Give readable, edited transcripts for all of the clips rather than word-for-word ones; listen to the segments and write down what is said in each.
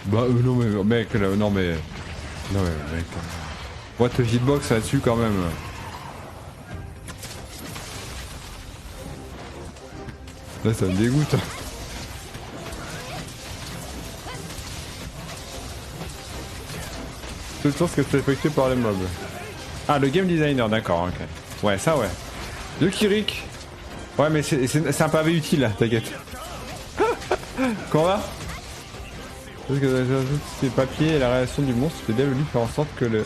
Bah non mais mec, là, non mais... Non mais mec... What the hitbox là-dessus quand même. Là ça me dégoûte. C'est sûr que c'est effectué par les mobs. Ah le game designer, d'accord, ok. Ouais ça ouais. Le Kirik. Ouais mais c'est un pavé utile là, t'inquiète. Qu'on va? Parce que j'ajoute ces papiers et la réaction du monstre, le dev lui fait en sorte que le...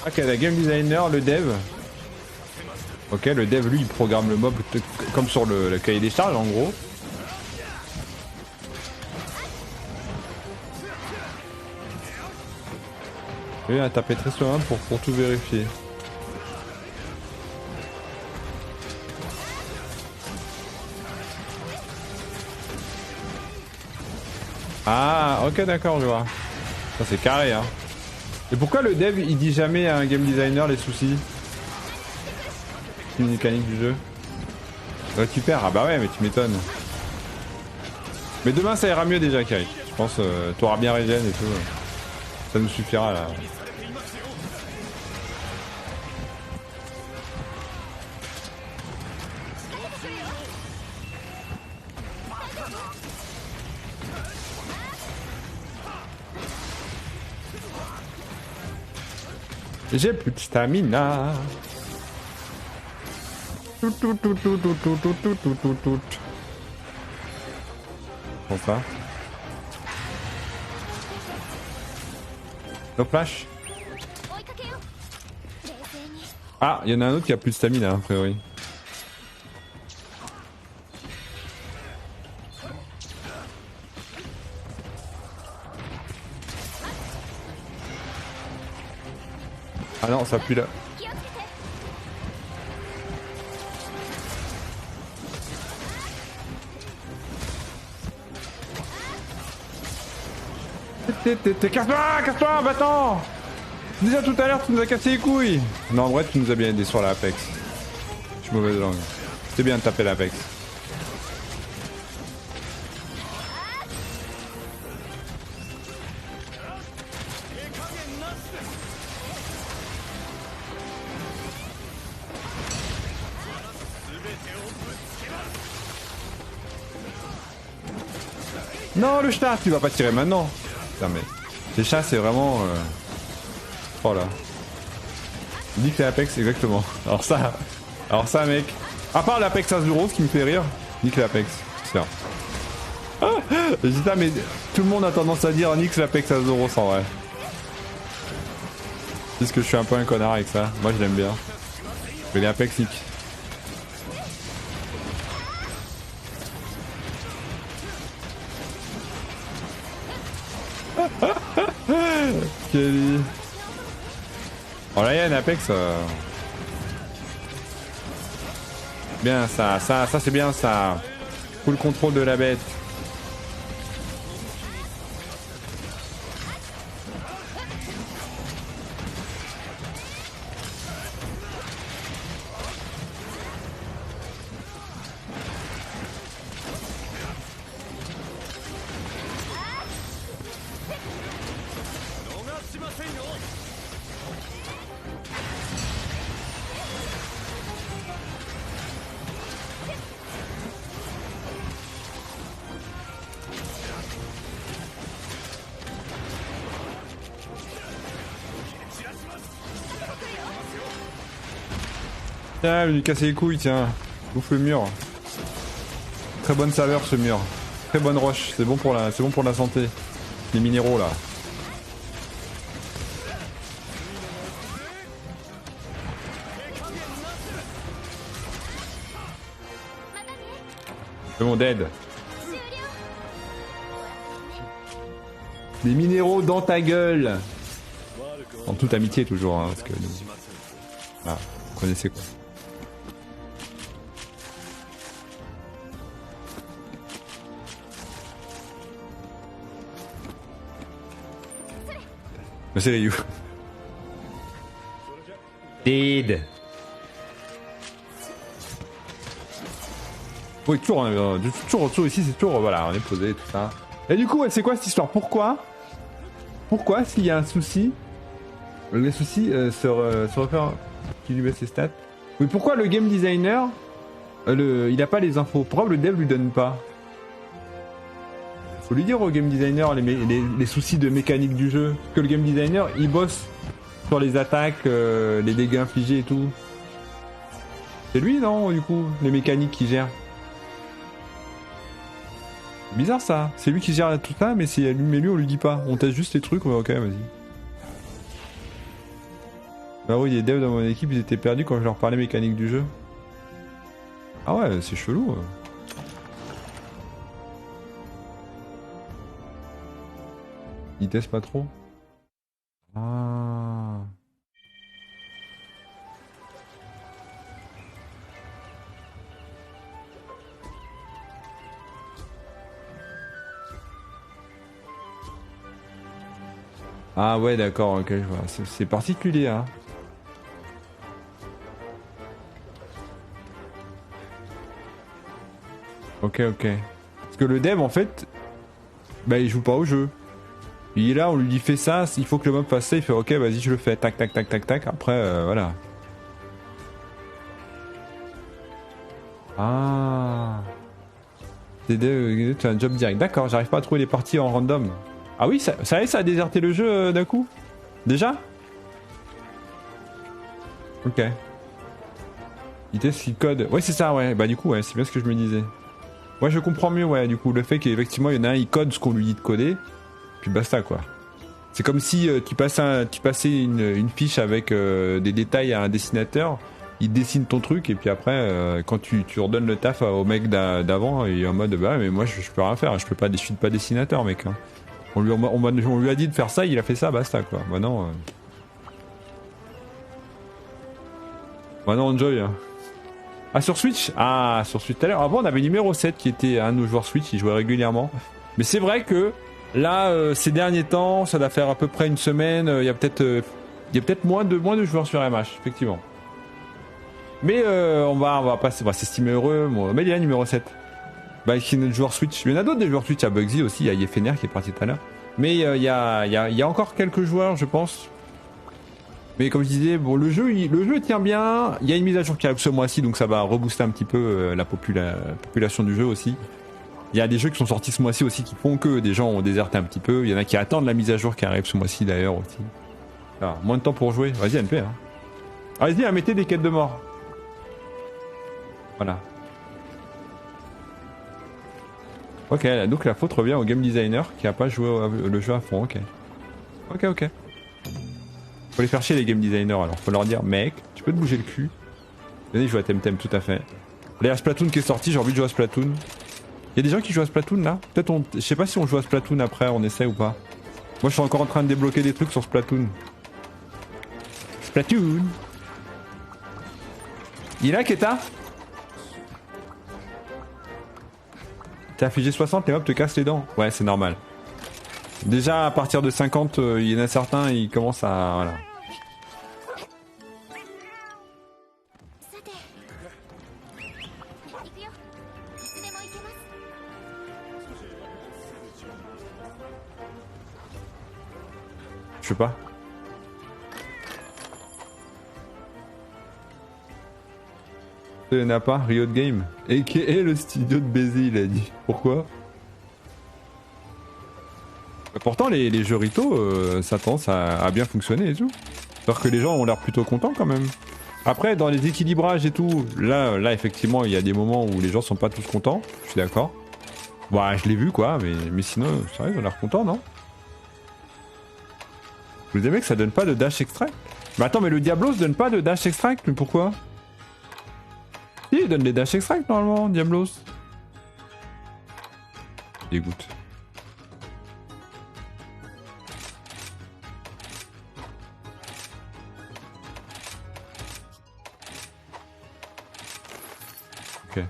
Ok, la game designer, le dev. Ok, le dev lui il programme le mob comme sur le cahier des charges en gros. Et il a tapé très souvent pour tout vérifier. Ah, ok, d'accord, je vois. Ça c'est carré, hein. Et pourquoi le dev il dit jamais à un game designer les soucis? Une mécanique du jeu. Récupère, ah bah ouais, mais tu m'étonnes. Mais demain ça ira mieux déjà, Kari. Je pense t'auras bien régène et tout. Ça nous suffira là. J'ai plus de stamina. Tout. Bon ça. No flash. Ah, il y en a un autre qui a plus de stamina, a priori. Ah non, ça pue là. Casse-toi, battant! Déjà tout à l'heure, tu nous as cassé les couilles! Non, en vrai, tu nous as bien aidé sur la Apex. Je suis mauvaise langue. C'est bien de taper l'Apex. Non, le chat, tu vas pas tirer maintenant. Putain, mais les chats, c'est vraiment. Oh là. Nique l'Apex, exactement. Alors ça, mec. À part l'Apex Azuro, ce qui me fait rire, nique l'Apex. Tiens. Ah, putain, mais tout le monde a tendance à dire nique l'Apex Azuro, en vrai. Parce que je suis un peu un connard avec ça. Moi, je l'aime bien. Mais les Apex nique. Kelly. Oh là, il y a un Apex. Bien ça c'est bien ça. Full contrôle de la bête. Tiens, il lui casser les couilles, tiens. Bouffe le mur. Très bonne saveur ce mur. Très bonne roche, c'est bon pour la santé. Les minéraux là. C'est bon, dead. Des minéraux dans ta gueule. En toute amitié toujours, hein, parce que nous... Ah, vous connaissez quoi. Mais c'est Ryu. Dead. Oui, toujours, toujours ici, c'est toujours, voilà, on est posé, tout ça. Et du coup, ouais, c'est quoi cette histoire? Pourquoi s'il y a un souci, les soucis se refaire qui lui met ses stats? Oui, pourquoi le game designer, il a pas les infos? Pourquoi le dev lui donne pas? Faut lui dire au game designer les soucis de mécanique du jeu. Parce que le game designer, il bosse sur les attaques, les dégâts infligés et tout. C'est lui, non, du coup, les mécaniques qui gère. Bizarre ça. C'est lui qui gère tout ça, mais lui on lui dit pas. On teste juste les trucs, on va ok, vas-y. Bah oui, les devs dans mon équipe, ils étaient perdus quand je leur parlais mécanique du jeu. Ah ouais, c'est chelou. Ils testent pas trop. Ah. Ah ouais, d'accord, ok, je vois. C'est particulier, hein. Ok, ok. Parce que le dev, en fait, bah il joue pas au jeu. Il est là, on lui dit fais ça, il faut que le mob fasse ça, il fait ok, vas-y, je le fais. Tac, tac, tac, tac, tac. Après, voilà. Ah. Tu as un job direct. D'accord, j'arrive pas à trouver les parties en random. Ah oui, ça a déserté le jeu d'un coup? Déjà? Ok. Il teste le code. Ouais, c'est ça, ouais. Bah, du coup, ouais, c'est bien ce que je me disais. Ouais, je comprends mieux, ouais, du coup, le fait qu'effectivement, il y en a un, il code ce qu'on lui dit de coder, puis basta, quoi. C'est comme si tu passais une fiche avec des détails à un dessinateur, il dessine ton truc, et puis après, quand tu redonnes le taf au mec d'avant, il est en mode, bah, mais moi, je peux rien faire, je suis pas dessinateur, mec. Hein. On lui a dit de faire ça, il a fait ça, basta, quoi. Maintenant, enjoy. Hein. Ah, sur Switch? Ah, sur Switch tout à l'heure. Avant, on avait numéro 7 qui était un de nos joueurs Switch, il jouait régulièrement. Mais c'est vrai que là, ces derniers temps, ça doit faire à peu près une semaine, il y a peut-être moins de joueurs sur MH, effectivement. Mais on va s'estimer heureux. Bon, mais il y a numéro 7. Bah, qui est notre joueur Switch. Il y en a d'autres des joueurs Switch, il y a Bugsy aussi, il y a Yefener qui est parti tout à l'heure. Mais il y a encore quelques joueurs, je pense. Mais comme je disais, bon, le jeu tient bien. Il y a une mise à jour qui arrive ce mois-ci, donc ça va rebooster un petit peu la population du jeu aussi. Il y a des jeux qui sont sortis ce mois-ci aussi qui font que des gens ont déserté un petit peu. Il y en a qui attendent la mise à jour qui arrive ce mois-ci d'ailleurs aussi. Alors, moins de temps pour jouer. Vas-y, NP. Hein. Allez-y, mettez des quêtes de mort. Voilà. Ok, donc la faute revient au game designer qui a pas joué le jeu à fond. Ok. Ok. Faut les faire chier les game designers alors. Faut leur dire, mec, tu peux te bouger le cul. Venez jouer à Temtem, tout à fait. Il y a Splatoon qui est sorti, j'ai envie de jouer à Splatoon. Il y a des gens qui jouent à Splatoon là? Peut-être je sais pas si on joue à Splatoon après, on essaie ou pas. Moi je suis encore en train de débloquer des trucs sur Splatoon. Splatoon. Il est là Keta? T'es affligé 60 et hop te casse les dents. Ouais c'est normal. Déjà à partir de 50, il y en a certains, ils commencent à... Voilà. Je sais pas. Il n'y en a pas, Riot Game. Et qui est le studio de baiser, il a dit. Pourquoi? Pourtant, les jeux Rito, ça tend à bien fonctionner et tout. Alors que les gens ont l'air plutôt contents quand même. Après, dans les équilibrages et tout, là effectivement, il y a des moments où les gens sont pas tous contents. Je suis d'accord. Bah, je l'ai vu quoi, mais sinon, c'est vrai, ils ont l'air contents, non? Vous aimez que ça donne pas de dash extract? Mais attends, mais le Diablos donne pas de dash extract, mais pourquoi? Si, il donne des dash extract normalement, Diablos. Dégoûte. Ok.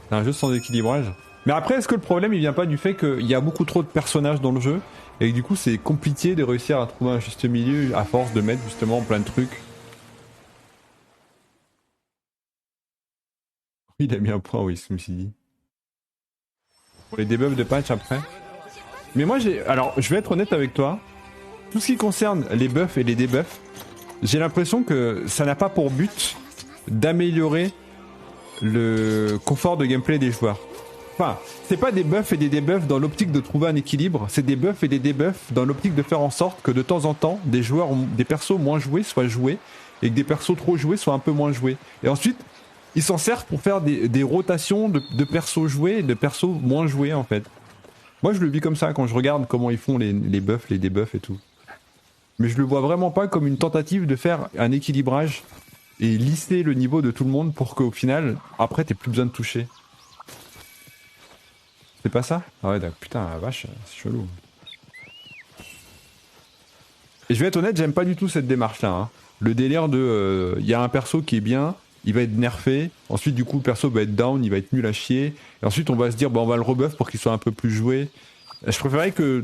C'est un jeu sans équilibrage. Mais après, est-ce que le problème il vient pas du fait qu'il y a beaucoup trop de personnages dans le jeu et que du coup c'est compliqué de réussir à trouver un juste milieu à force de mettre justement plein de trucs? Il a mis un point, oui, je me suis dit. Pour les debuffs de patch après. Mais moi j'ai... Alors, je vais être honnête avec toi. Tout ce qui concerne les buffs et les debuffs, j'ai l'impression que ça n'a pas pour but d'améliorer le confort de gameplay des joueurs. Enfin, c'est pas des buffs et des debuffs dans l'optique de trouver un équilibre, c'est des buffs et des debuffs dans l'optique de faire en sorte que de temps en temps, des joueurs, des persos moins joués soient joués et que des persos trop joués soient un peu moins joués. Et ensuite, ils s'en servent pour faire des rotations de persos joués et de persos moins joués en fait. Moi je le vis comme ça quand je regarde comment ils font les buffs, les debuffs et tout. Mais je le vois vraiment pas comme une tentative de faire un équilibrage et lisser le niveau de tout le monde pour qu'au final, après t'aies plus besoin de toucher. C'est pas ça? Ah ouais, putain, la vache, c'est chelou. Et je vais être honnête, j'aime pas du tout cette démarche-là. Hein. Le délire de... y a un perso qui est bien, il va être nerfé, ensuite du coup le perso va être down, il va être nul à chier, et ensuite on va se dire, bah, on va le rebuff pour qu'il soit un peu plus joué. Je préférerais que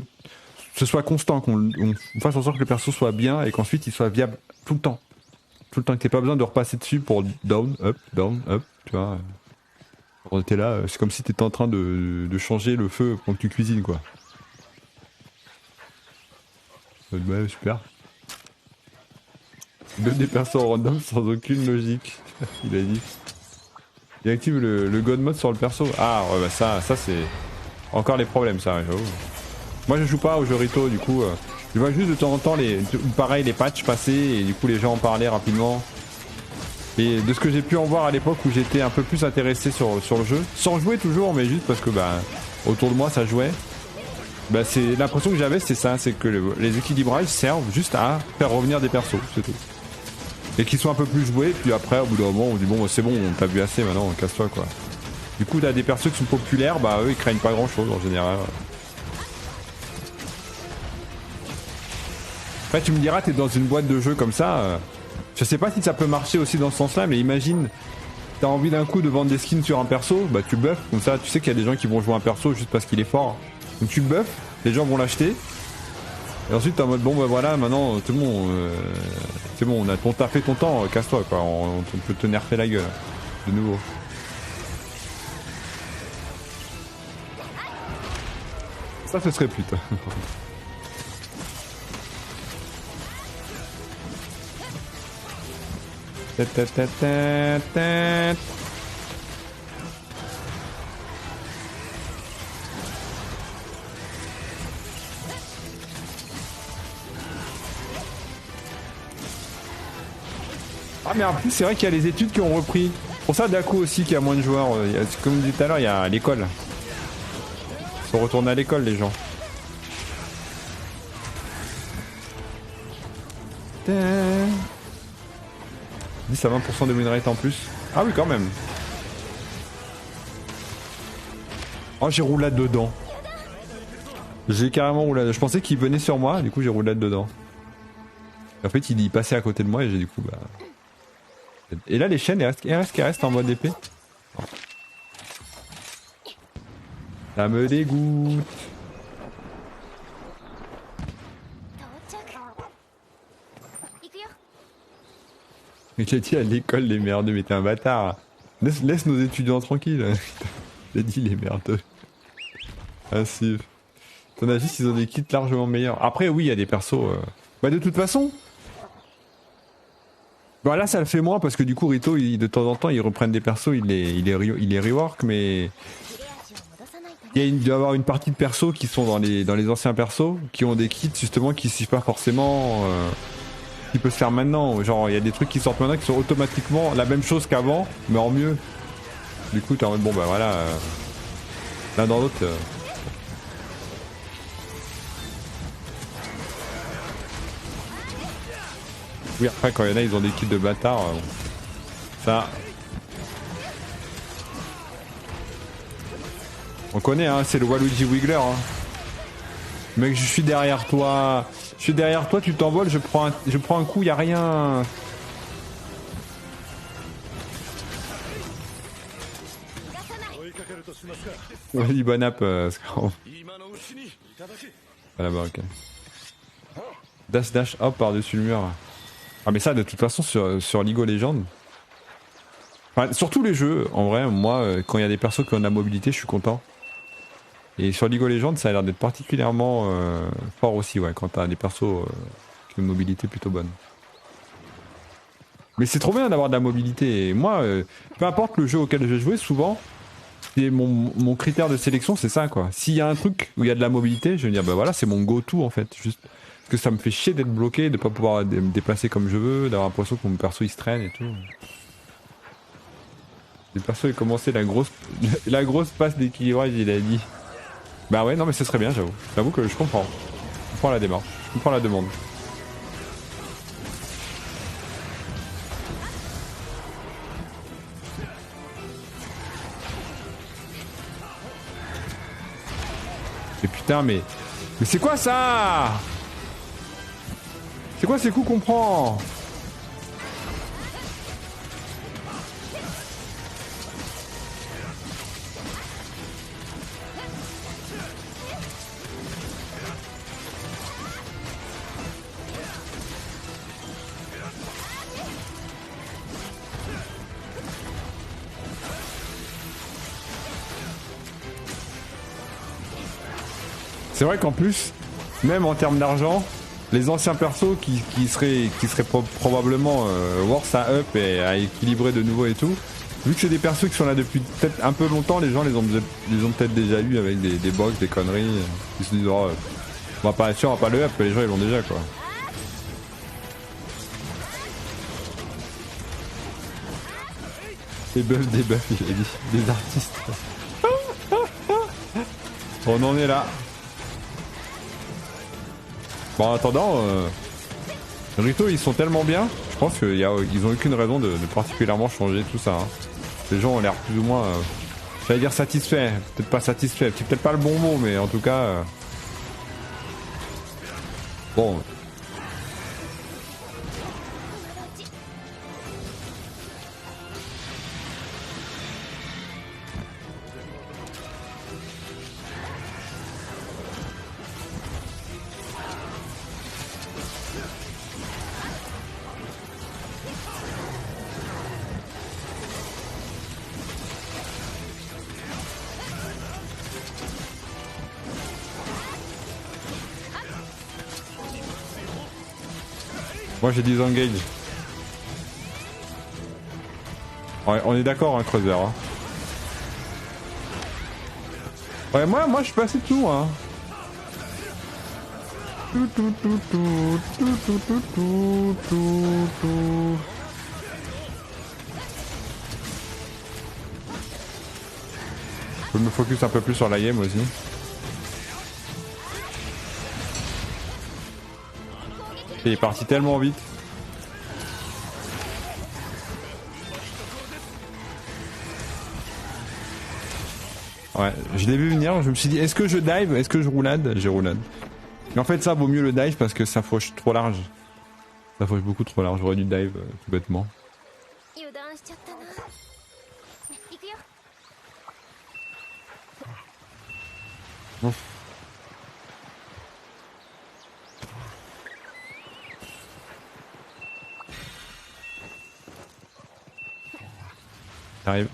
ce soit constant, qu'on fasse en sorte que le perso soit bien et qu'ensuite il soit viable tout le temps. Tout le temps, que t'aies pas besoin de repasser dessus pour down, up, tu vois. Quand t'es là, c'est comme si t'étais en train de changer le feu pendant que tu cuisines, quoi. Ouais, super. Donne des persos random sans aucune logique, il a dit. Il active le god mode sur le perso. Ah ouais, bah ça c'est encore les problèmes, ça, j'avoue. Moi je joue pas au jeu Rito, du coup je vois juste de temps en temps pareil les patchs passer et du coup les gens en parlaient rapidement. Et de ce que j'ai pu en voir à l'époque où j'étais un peu plus intéressé sur le jeu, sans jouer toujours mais juste parce que bah autour de moi ça jouait. Bah c'est l'impression que j'avais, c'est ça, c'est que les équilibrages servent juste à faire revenir des persos, c'est tout. Et qu'ils soient un peu plus joués, puis après au bout d'un moment on dit bon c'est bon, on t'a vu assez maintenant, casse-toi quoi. Du coup t'as des persos qui sont populaires, bah eux ils craignent pas grand chose en général. Après tu me diras, t'es dans une boîte de jeux comme ça, je sais pas si ça peut marcher aussi dans ce sens là, mais imagine, t'as envie d'un coup de vendre des skins sur un perso, bah tu buffes, comme ça tu sais qu'il y a des gens qui vont jouer un perso juste parce qu'il est fort. Donc tu buffes, les gens vont l'acheter, et ensuite t'es en mode bon bah voilà, maintenant c'est bon, t'as fait ton temps, casse-toi quoi, on peut te nerfer la gueule, de nouveau. Ça ce serait putain. Ah mais en plus c'est vrai qu'il y a les études qui ont repris. Pour ça Daku aussi qui a moins de joueurs. Comme je disais tout à l'heure, il y a l'école. Ils sont retournés à l'école les gens. 10 à 20% de win rate en plus. Ah oui quand même. Oh j'ai roulade dedans. J'ai carrément roulade. Je pensais qu'il venait sur moi, du coup j'ai roulade dedans. Et en fait il passait à côté de moi et j'ai du coup bah... Et là les chaînes elles restent en mode épée. Oh. Ça me dégoûte. J'ai dit à l'école les merdeux, mais t'es un bâtard. Laisse nos étudiants tranquilles. J'ai dit les merdeux. Ah si. Ton agis ils ont des kits largement meilleurs. Après oui il y a des persos. Bah de toute façon. Bah là ça le fait moins parce que du coup Rito de temps en temps ils reprennent des persos, ils les rework mais. Il doit y avoir une partie de persos qui sont dans les anciens persos qui ont des kits justement qui ne suivent pas forcément. Qui peut se faire maintenant, genre il y a des trucs qui sortent maintenant qui sont automatiquement la même chose qu'avant mais en mieux. Du coup t'es en mode bon bah voilà, l'un dans l'autre. Oui après quand il y en a ils ont des kits de bâtards, ça... On connaît hein, c'est le Waluigi Wiggler hein. Mec je suis derrière toi. Je suis derrière toi, tu t'envoles, je prends un coup, y a rien. Vas-y, bon app, voilà, bah ok. Dash hop par-dessus le mur. Ah mais ça de toute façon sur League of Legends. Enfin, sur tous les jeux, en vrai, moi, quand il y a des persos qui ont de la mobilité, je suis content. Et sur League of Legends, ça a l'air d'être particulièrement fort aussi, ouais, quand t'as des persos qui ont une mobilité plutôt bonne. Mais c'est trop bien d'avoir de la mobilité. Et moi, peu importe le jeu auquel je vais jouer, souvent, c'est mon critère de sélection, c'est ça, quoi. S'il y a un truc où il y a de la mobilité, je vais me dire, bah voilà, c'est mon go-to, en fait. Juste parce que ça me fait chier d'être bloqué, de pas pouvoir me déplacer comme je veux, d'avoir l'impression que mon perso il se traîne et tout. Le perso il commençait la grosse passe d'équilibrage, il a dit. Bah ouais, non mais ce serait bien, j'avoue. J'avoue que je comprends. Je comprends la démarche, je comprends la demande. Mais putain, mais c'est quoi ça? C'est quoi ces coups qu'on prend? C'est vrai qu'en plus, même en termes d'argent, les anciens persos qui seraient probablement worse à up et à équilibrer de nouveau et tout, vu que c'est des persos qui sont là depuis peut-être un peu longtemps, les gens les ont peut-être déjà eu avec des bugs, des conneries. Ils se disent oh, on va pas être sûr, on va pas le up, les gens ils l'ont déjà quoi. Des buffs, il a dit, des artistes. On en est là. Bon, en attendant, Rito ils sont tellement bien, je pense qu'ils ont aucune raison de particulièrement changer tout ça. Hein. Les gens ont l'air plus ou moins, j'allais dire satisfaits, peut-être pas satisfaits, c'est peut-être pas le bon mot, mais en tout cas, bon. Moi j'ai disengage. Ouais, on est d'accord, hein, Creuser. Hein. Ouais, moi je suis passé de tout, hein. Je me focus un peu plus sur la game aussi. Il est parti tellement vite. Ouais, je l'ai vu venir, je me suis dit est-ce que je dive, est-ce que je roulade? J'ai roulade. Mais en fait ça vaut mieux le dive parce que ça fauche trop large. Ça fauche beaucoup trop large, j'aurais dû dive tout bêtement. Ouf. J'arrive.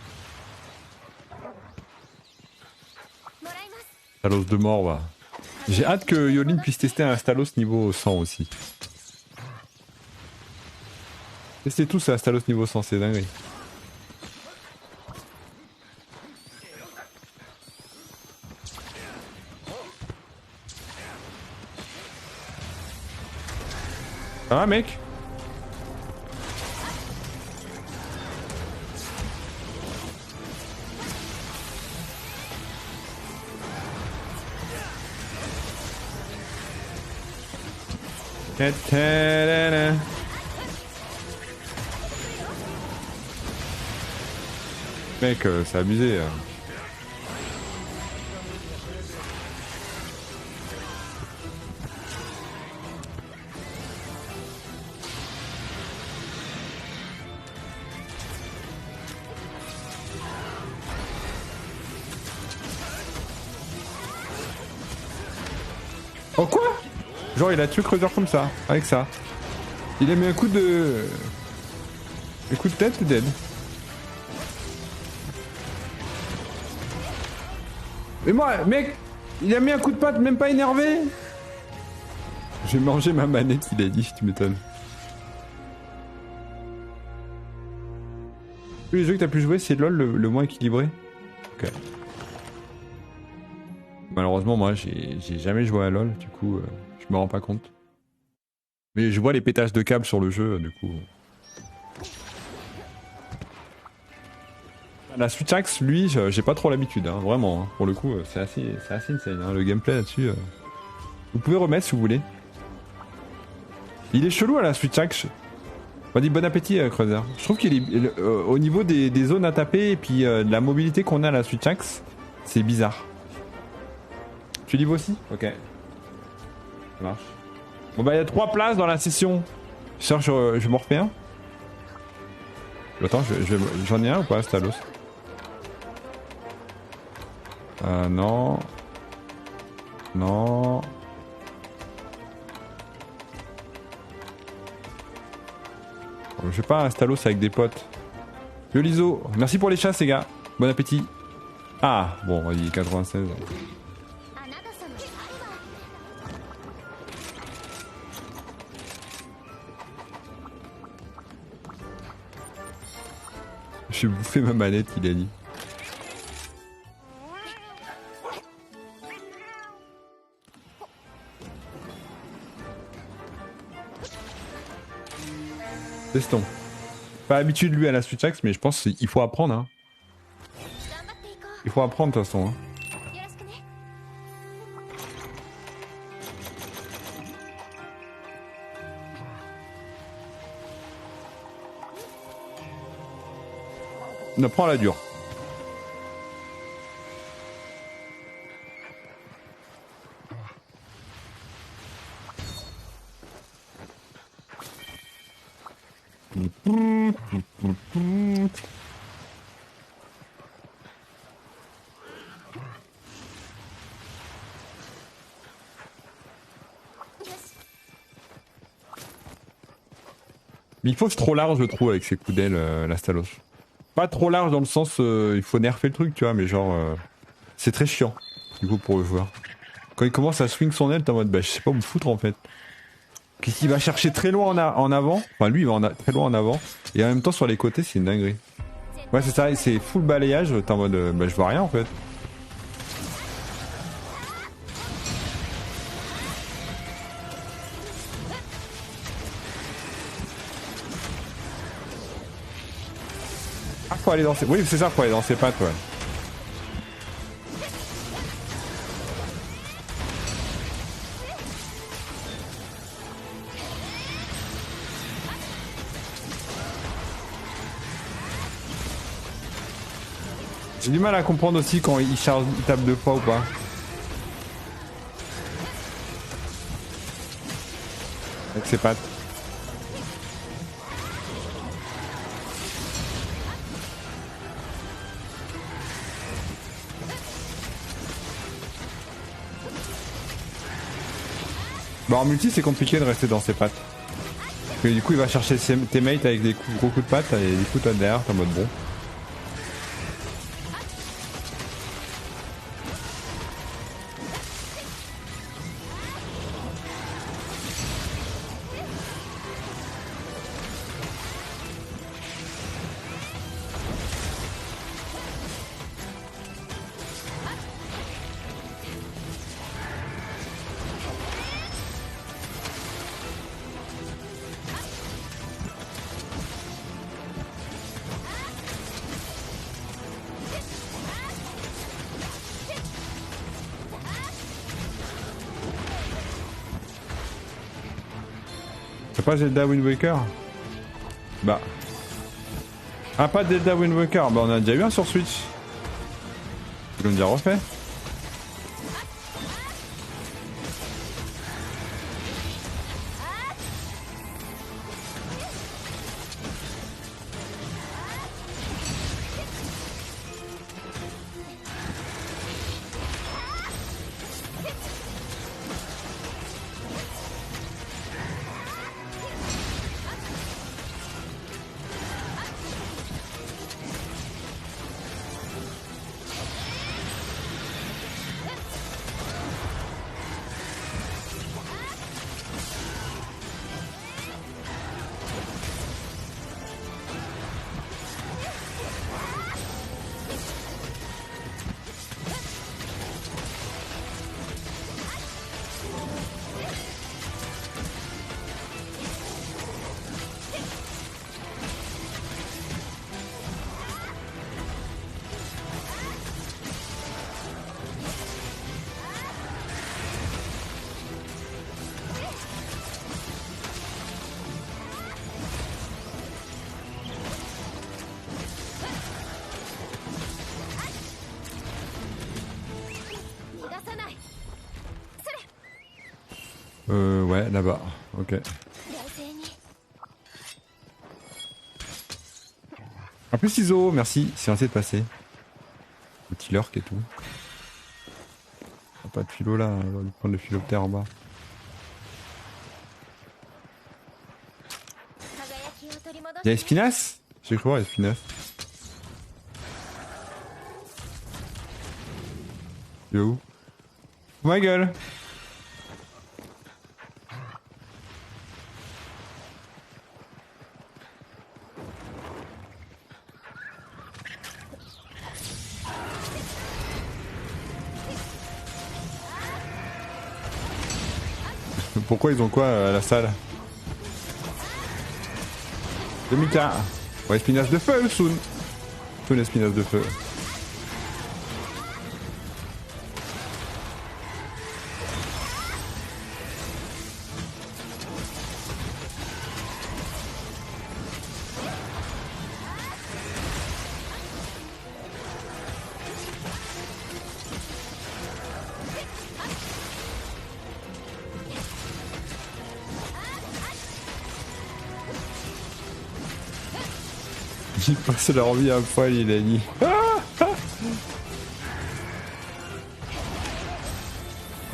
Stalos de mort, va. J'ai hâte que Yolin puisse tester un Stalos niveau 100 aussi. Testez tous un Stalos niveau 100, c'est dingue. Ça va mec? Mec, c'est abusé. Oh quoi? Genre il a tué Creuser comme ça, avec ça. Il a mis un coup de... Un coup de tête ou dead? Mais moi, mec, il a mis un coup de patte, même pas énervé. J'ai mangé ma manette, il a dit, tu m'étonnes. Tous les jeux que t'as pu jouer, c'est LoL le moins équilibré. Ok. Malheureusement, moi, j'ai jamais joué à LoL, du coup, je me rends pas compte. Mais je vois les pétages de câbles sur le jeu, du coup. La Switch Axe, lui, j'ai pas trop l'habitude, hein, vraiment. Hein. Pour le coup, c'est assez insane, hein, le gameplay là-dessus. Vous pouvez remettre si vous voulez. Il est chelou à la Switch Axe. On dit bon appétit, Creuser. Je trouve qu'il est au niveau des zones à taper et puis de la mobilité qu'on a à la Switch Axe, c'est bizarre. Tu livres aussi? Ok. Ça marche. Bon bah il y a 3 places dans la session. Je m'en refais un. Attends, j'en ai un ou pas, Stalos? Non. Non. Je sais pas, un Stalos avec des potes. Yo Liso, merci pour les chats, les gars. Bon appétit. Ah, bon, il est 96. J'ai bouffé ma manette, il a dit. Testons. Pas habitué de lui à la Switch Axe, mais je pense qu'il faut apprendre. Hein. Il faut apprendre de toute façon. Hein. On apprend à la dure. Mais il faut trop large, je trouve, avec ses coups d'aile, la Stalos. Pas trop large dans le sens, il faut nerfer le truc, tu vois, mais genre, c'est très chiant, du coup, pour le joueur. Quand il commence à swing son aile, t'es en mode, bah, je sais pas où me foutre, en fait. Qu'est-ce qu'il va chercher très loin en avant, enfin, lui, il va très loin en avant, et en même temps, sur les côtés, c'est une dinguerie. Ouais, c'est ça, c'est full balayage, t'es en mode, bah, je vois rien, en fait. Ah, faut aller dans ses... Oui, c'est ça, faut aller dans ses pattes, ouais. J'ai du mal à comprendre aussi quand il charge, il tape 2 fois ou pas. Avec ses pattes. Bah en multi c'est compliqué de rester dans ses pattes. Parce que du coup il va chercher tes mates avec des gros coups de patte et du coup toi derrière t'es en mode bon. C'est pas Zelda Wind Waker? Bah. Ah pas Zelda Wind Waker, bah on a déjà eu un sur Switch. Ils l'ont déjà refait. Ouais, là-bas. Ok. Un plus ciseaux, merci. C'est censé de passer. Petit lurk et tout. Ah, pas de philo là, on va lui prendre le philoptère en bas. Y'a Espinas? J'ai cru voir Espinas. Il est où? Ma gueule! Pourquoi ils ont quoi à la salle? Demi-quart. Ouais, espinasse de feu, Soon. Soon, espinasse de feu. Ils passent leur vie à poil, il a dit.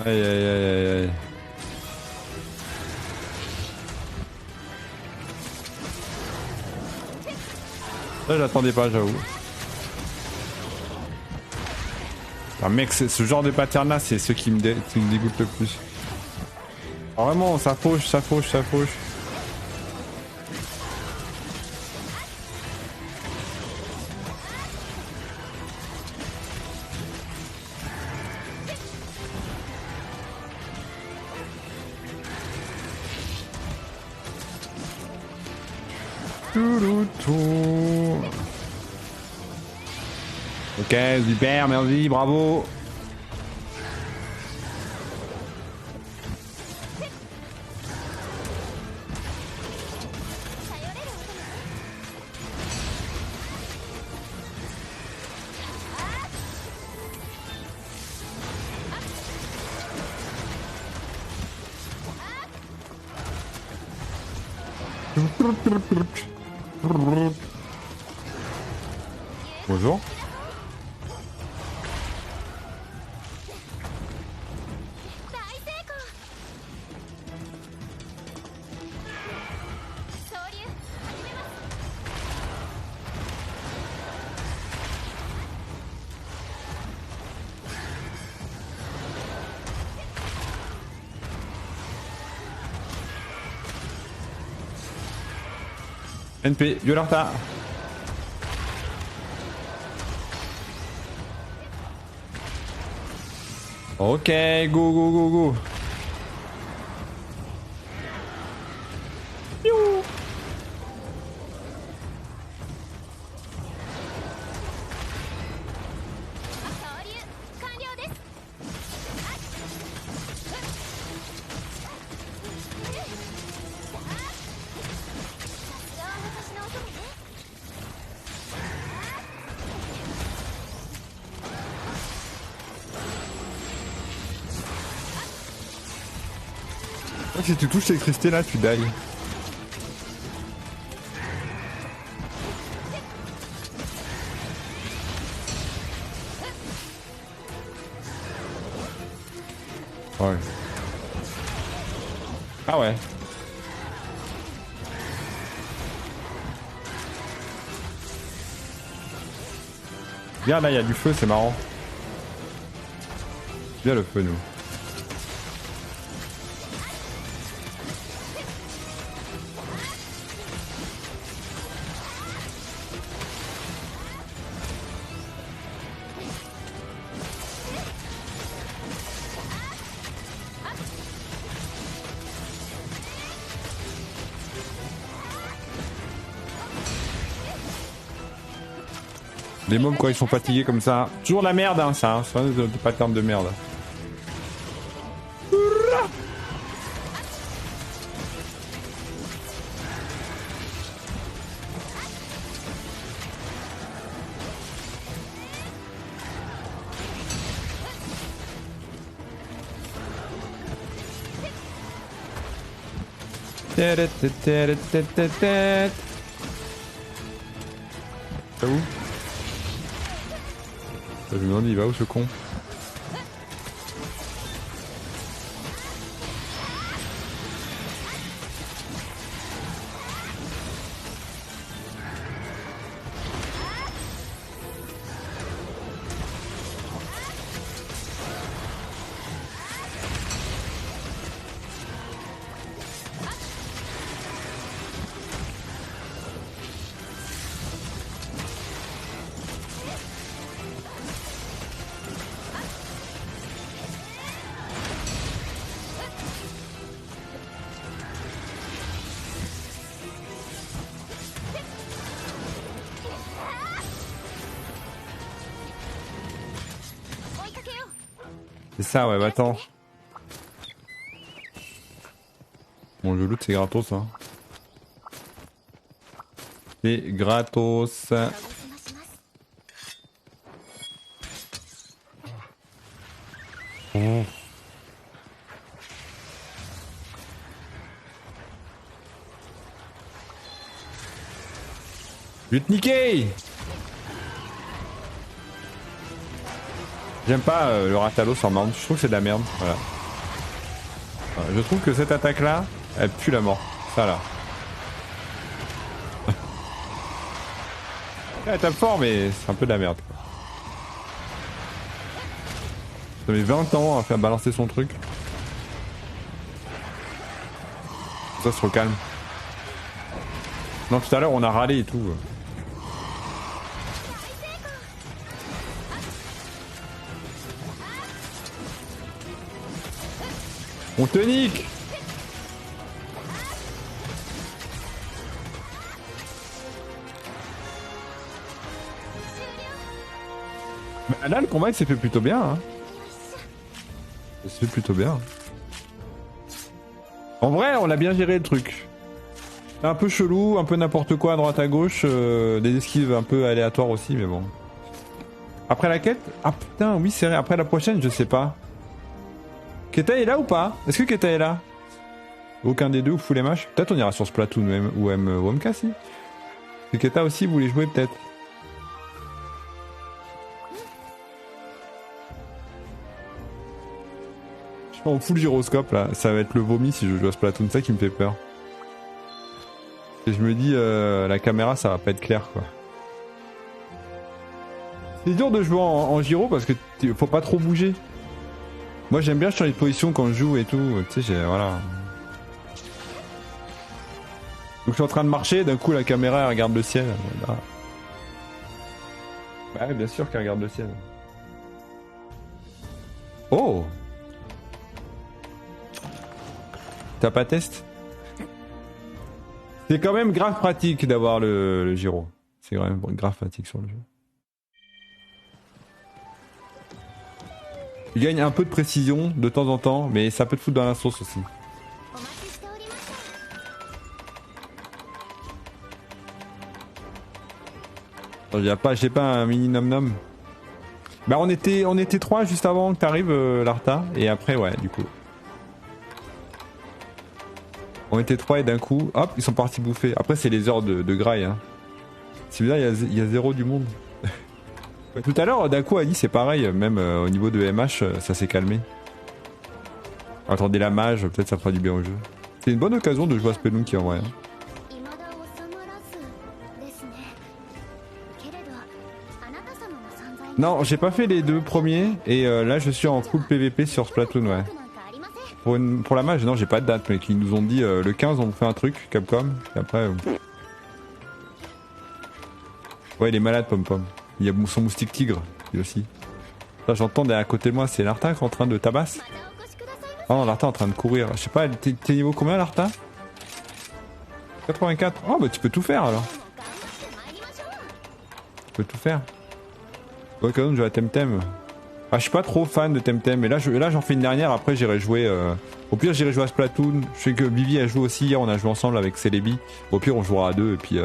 Aïe aïe aïe aïe aïe. Là j'attendais pas, j'avoue. Ah mec, ce genre de pattern là, c'est ceux qui me dégoûtent le plus. Alors vraiment, ça fauche, ça fauche, ça fauche. Ok, super, merci, bravo. Bonjour. NP, Violenta. Ok, go go go go. Si tu touches l'électricité là, tu die. Ouais. Ah ouais. Regarde là, il y a du feu, c'est marrant. Bien le feu, nous. Les mobs quand ils sont fatigués comme ça. Toujours la merde hein, ça, hein. C'est un pattern de merde. Ça où? Je me demande il va où ce con? C'est ça, ouais, bah attends. Bon, je loot, c'est gratos, hein. C'est gratos. Oh. Je vais te niquer! J'aime pas le Rathalos en merde, je trouve que c'est de la merde. Voilà. Je trouve que cette attaque là, elle pue la mort. Ça là. Elle tape fort mais c'est un peu de la merde quoi. Ça met 20 ans à faire balancer son truc. Ça se recalme. Non tout à l'heure on a râlé et tout. On te nique! Bah là le combat il s'est fait plutôt bien hein. Il s'est fait plutôt bien. En vrai on a bien géré le truc. Un peu chelou, un peu n'importe quoi à droite à gauche, des esquives un peu aléatoires aussi mais bon. Après la quête? Ah putain oui c'est vrai, après la prochaine je sais pas. Keta est là ou pas? Est-ce que Keta est là? Aucun des deux ou Full MH? Peut-être on ira sur Splatoon ou MK si. Et Keta aussi voulait jouer peut-être. Je suis en full gyroscope là, ça va être le vomi si je joue à Splatoon, c'est ça qui me fait peur. Et je me dis la caméra ça va pas être clair quoi. C'est dur de jouer en gyro parce que faut pas trop bouger. Moi j'aime bien changer de position quand je joue et tout, tu sais voilà. Donc je suis en train de marcher, d'un coup la caméra elle regarde le ciel. Voilà. Bah ouais, bien sûr qu'elle regarde le ciel. Oh! T'as pas test? C'est quand même grave pratique d'avoir le gyro. C'est quand même grave pratique sur le jeu. Il gagne un peu de précision de temps en temps, mais ça peut te foutre dans la sauce aussi. J'ai pas un mini nom nom. Bah on était 3 juste avant que t'arrives Larta, et après ouais du coup. On était 3 et d'un coup, hop, ils sont partis bouffer. Après c'est les heures de graille hein. C'est bizarre, il y a zéro du monde. Tout à l'heure, d'un coup, Ali, c'est pareil, même au niveau de MH, ça s'est calmé. Attendez la mage, peut-être ça fera du bien au jeu. C'est une bonne occasion de jouer à Spelunky en vrai. Non, j'ai pas fait les deux premiers, et là je suis en full PVP sur Splatoon, ouais. Pour la mage, non, j'ai pas de date, mais ils nous ont dit le 15 on fait un truc, Capcom, et après... Ouais, il est malade, Pom Pom. Il y a son moustique tigre, lui aussi. Là, j'entends derrière à côté de moi, c'est Larta qui est en train de tabasser. Oh non, Larta est en train de courir. Je sais pas, t'es niveau combien, Larta? 84. Oh, bah tu peux tout faire alors. Tu peux tout faire. Ouais, quand même, je joue à Temtem. Ah, je suis pas trop fan de Temtem, mais là j'en fais une dernière, après j'irai jouer. Au pire, j'irai jouer à Splatoon. Je sais que Bibi a joué aussi hier, on a joué ensemble avec Celebi. Au pire, on jouera à deux, et puis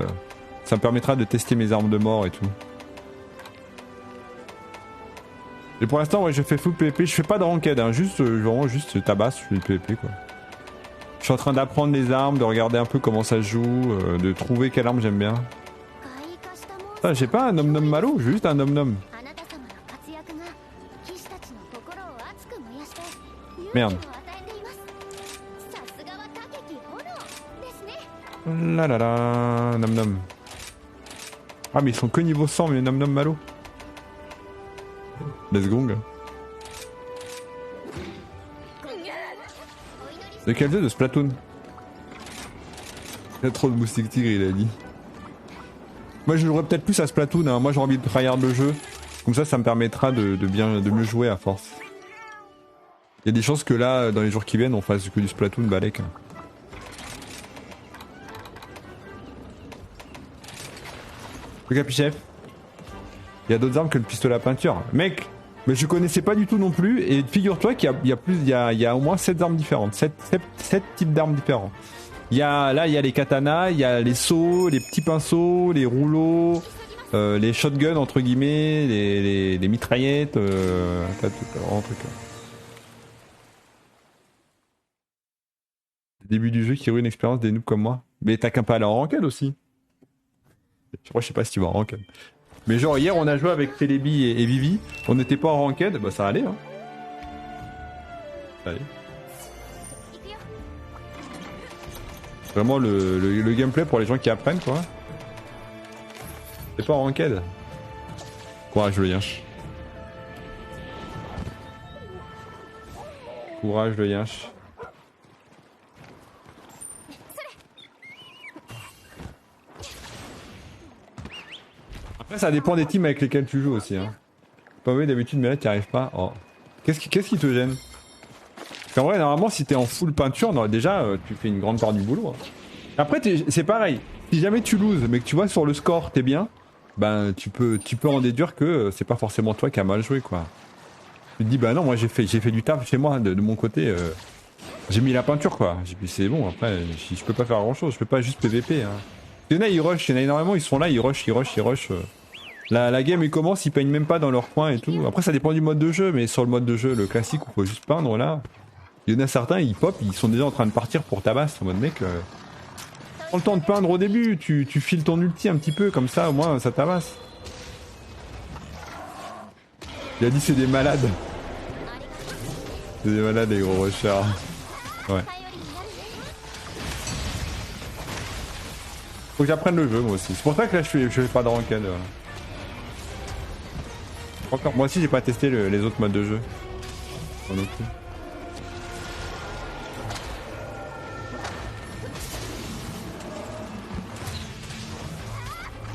ça me permettra de tester mes armes de mort et tout. Et pour l'instant, ouais, je fais full PvP, je fais pas de ranked, hein, juste, vraiment juste tabasse, je fais du PvP quoi. Je suis en train d'apprendre les armes, de regarder un peu comment ça se joue, de trouver quelle arme j'aime bien. Ah, j'ai pas un nom nom malo, j'ai juste un nom nom. Merde. Là là là, nom nom. Ah mais ils sont que niveau 100 mais nom nom malo. Let's go. De quel jeu? De Splatoon. Il y a trop de moustiques tigres, il a dit. Moi je jouerais peut-être plus à Splatoon, hein. Moi j'ai envie de tryhard le jeu. Comme ça me permettra de mieux jouer à force. Il y a des chances que là, dans les jours qui viennent, on fasse que du Splatoon balèque. Le capichef. Il y a d'autres armes que le pistolet à peinture. Mec, mais je connaissais pas du tout non plus. Et figure-toi qu'il y a au moins 7 armes différentes. 7 types d'armes différents. Il y a les katanas, il y a les seaux, les petits pinceaux, les rouleaux, les shotguns entre guillemets, les mitraillettes, un truc. Début du jeu qui ruine l'expérience des noobs comme moi. Mais t'as qu'un pas aller en ranked aussi. Je sais pas si tu vas en ranked. Mais genre hier on a joué avec Télébi et Vivi, on n'était pas en ranked, bah ça allait hein. Ça allait. Vraiment le gameplay pour les gens qui apprennent quoi. C'est pas en ranked. Courage le yinche. Courage le yinche. Après ça dépend des teams avec lesquels tu joues aussi hein. Pas oui d'habitude mais là t'y arrives pas. Oh. Qu'est-ce qui te gêne? Parce qu'en vrai normalement si t'es en full peinture, non, déjà tu fais une grande part du boulot. Hein. Après c'est pareil, si jamais tu loses mais que tu vois sur le score t'es bien, ben tu peux en déduire que c'est pas forcément toi qui as mal joué quoi. Tu te dis bah non moi j'ai fait du taf chez moi de mon côté, j'ai mis la peinture quoi. J'ai dit c'est bon après je peux pas faire grand chose, je peux pas juste PVP hein. Il y en a ils rushent, il y en a énormément ils sont là, ils rushent. La game ils commencent, ils peignent même pas dans leur coin et tout. Après ça dépend du mode de jeu, mais sur le mode de jeu, le classique où faut juste peindre là, il y en a certains ils pop, ils sont déjà en train de partir pour tabasse en mode mec. Prends le temps de peindre au début, tu files ton ulti un petit peu comme ça au moins ça tabasse. Il a dit c'est des malades. C'est des malades les gros rushers. Ouais. Faut que j'apprenne le jeu moi aussi. C'est pour ça que là je fais pas de ranked. Encore, moi aussi j'ai pas testé les autres modes de jeu. Non plus.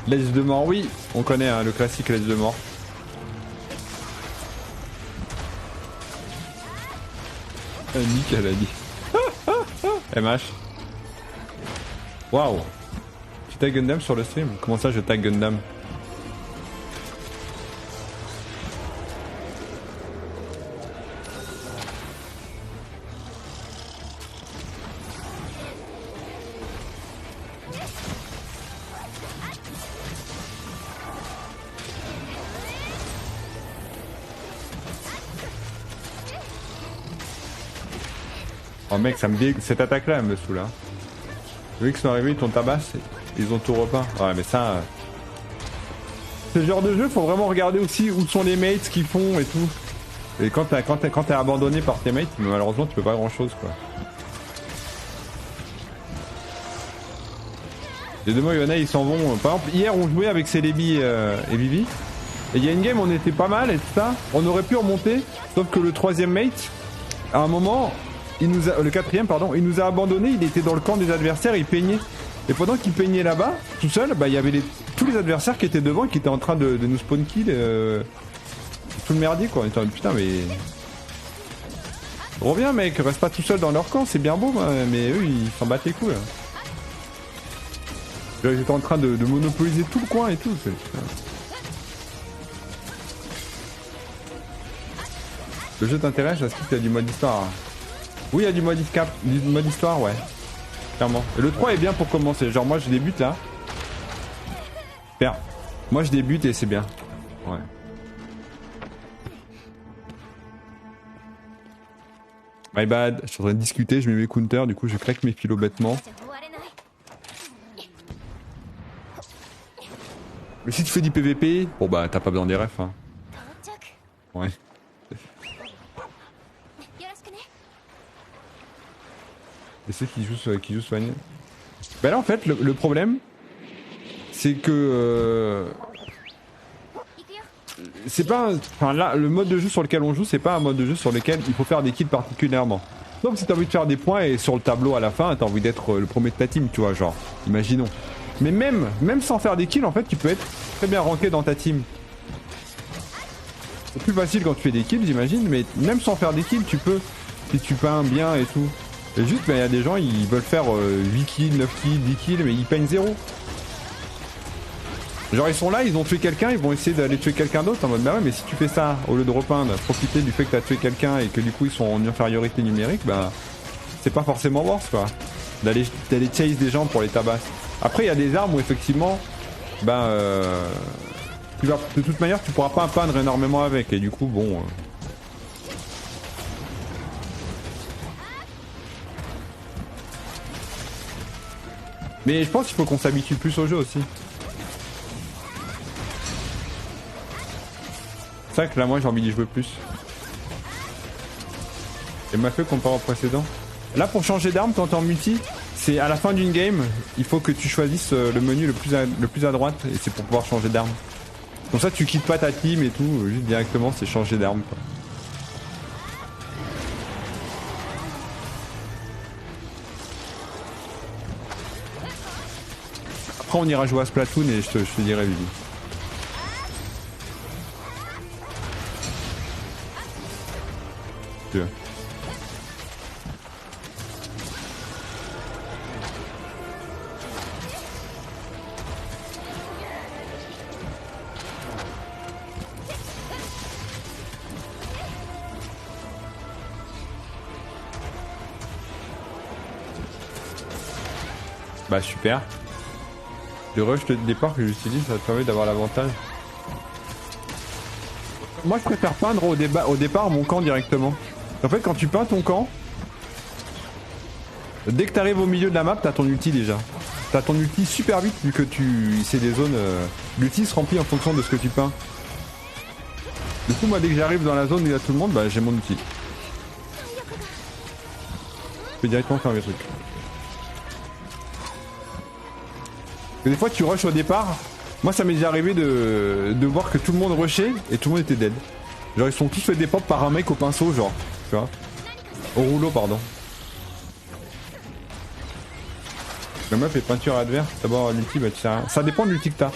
L'Edge de mort, oui, on connaît hein, le classique l'Edge de mort. Nick elle a dit. MH. Waouh. Tu tag Gundam sur le stream? Comment ça je tag Gundam? Oh mec, ça me dit cette attaque là elle me saoule hein. Vu qu'ils sont arrivés, ils t'ont tabassé, ils ont tout repeint. Ouais mais ça... Ce genre de jeu, faut vraiment regarder aussi où sont les mates, ce qu'ils font et tout. Et quand t'es abandonné par tes mates, malheureusement tu peux pas grand chose quoi. Les deux mots, il y en a, ils s'en vont. Par exemple, hier on jouait avec Célébi et Vivi. Et il y a une game, on était pas mal et tout ça. On aurait pu remonter, sauf que le troisième mate, à un moment... le quatrième pardon, il nous a abandonné, il était dans le camp des adversaires, il peignait. Et pendant qu'il peignait là-bas, tout seul, bah il y avait tous les adversaires qui étaient devant, qui étaient en train de nous spawn kill, tout le merdier quoi. Putain mais... Reviens mec, reste pas tout seul dans leur camp, c'est bien beau, mais eux ils s'en battent les couilles. Ils étaient en train de monopoliser tout le coin et tout. Le jeu t'intéresse, est-ce qu'il y a du mode histoire? Oui, il y a du mode histoire, ouais. Clairement. Et le 3 est bien pour commencer. Genre, moi, je débute là. Super. Moi, je débute et c'est bien. Ouais. My bad, je suis en train de discuter, je mets mes counters, du coup je claque mes pilots bêtement. Mais si tu fais du PVP, bon bah t'as pas besoin des refs hein. Ouais. Et ceux qui jouent soigné. Bah là en fait le problème c'est que c'est pas enfin là le mode de jeu sur lequel on joue c'est pas un mode de jeu sur lequel il faut faire des kills particulièrement. Donc si t'as envie de faire des points et sur le tableau à la fin t'as envie d'être le premier de ta team tu vois genre imaginons. Mais même sans faire des kills en fait tu peux être très bien ranké dans ta team. C'est plus facile quand tu fais des kills j'imagine mais même sans faire des kills tu peux si tu peins bien et tout. Et juste il y a des gens ils veulent faire 8 kills, 9 kills, 10 kills mais ils peignent 0. Genre ils sont là, ils ont tué quelqu'un, ils vont essayer d'aller tuer quelqu'un d'autre en mode bah ouais mais si tu fais ça au lieu de repeindre, profiter du fait que t'as tué quelqu'un et que du coup ils sont en infériorité numérique, bah c'est pas forcément worse quoi. D'aller chase des gens pour les tabasses. Après il y a des armes où effectivement bah tu vas, de toute manière tu pourras pas peindre énormément avec et du coup bon Mais je pense qu'il faut qu'on s'habitue plus au jeu aussi. C'est vrai que là moi j'ai envie d'y jouer plus. Et m'a fait comparé au précédent. Là pour changer d'arme quand t'es en multi, c'est à la fin d'une game, il faut que tu choisisses le menu le plus à droite et c'est pour pouvoir changer d'arme. Comme ça tu quittes pas ta team et tout, juste directement c'est changer d'arme quoi. Après on ira jouer à Splatoon et je te dirai Vivi. Dieu. Bah super. Le rush de départ que j'utilise ça te permet d'avoir l'avantage. Moi je préfère peindre au départ mon camp directement. En fait quand tu peins ton camp, dès que tu arrives au milieu de la map t'as ton ulti déjà. T'as ton ulti super vite vu que c'est des zones... l'ulti se remplit en fonction de ce que tu peins. Du coup moi dès que j'arrive dans la zone où il y a tout le monde, bah j'ai mon ulti. Je peux directement faire mes trucs. Et des fois tu rushes au départ, moi ça m'est déjà arrivé de voir que tout le monde rushait et tout le monde était dead. Genre ils sont tous fait des pop par un mec au pinceau genre, tu vois. Au rouleau pardon. La meuf est peinture adverse, d'abord l'ulti bah tu sais rien. Ça dépend de l'ulti que t'as.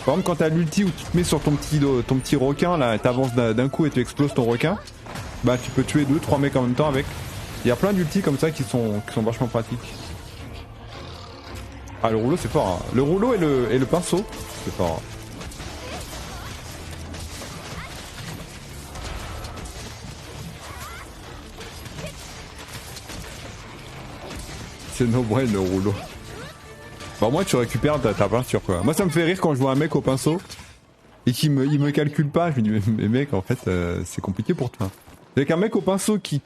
Par exemple quand t'as l'ulti où tu te mets sur ton petit requin là, t'avances d'un coup et tu exploses ton requin, bah tu peux tuer 2-3 mecs en même temps avec. Il y a plein d'ultis comme ça qui sont vachement pratiques. Ah le rouleau c'est fort hein. Le rouleau et le pinceau c'est fort hein. C'est no brain le rouleau. Bah au moins tu récupères ta peinture quoi. Moi ça me fait rire quand je vois un mec au pinceau et qu'il me calcule pas. Je me dis mais mec en fait c'est compliqué pour toi. Avec un mec au pinceau qui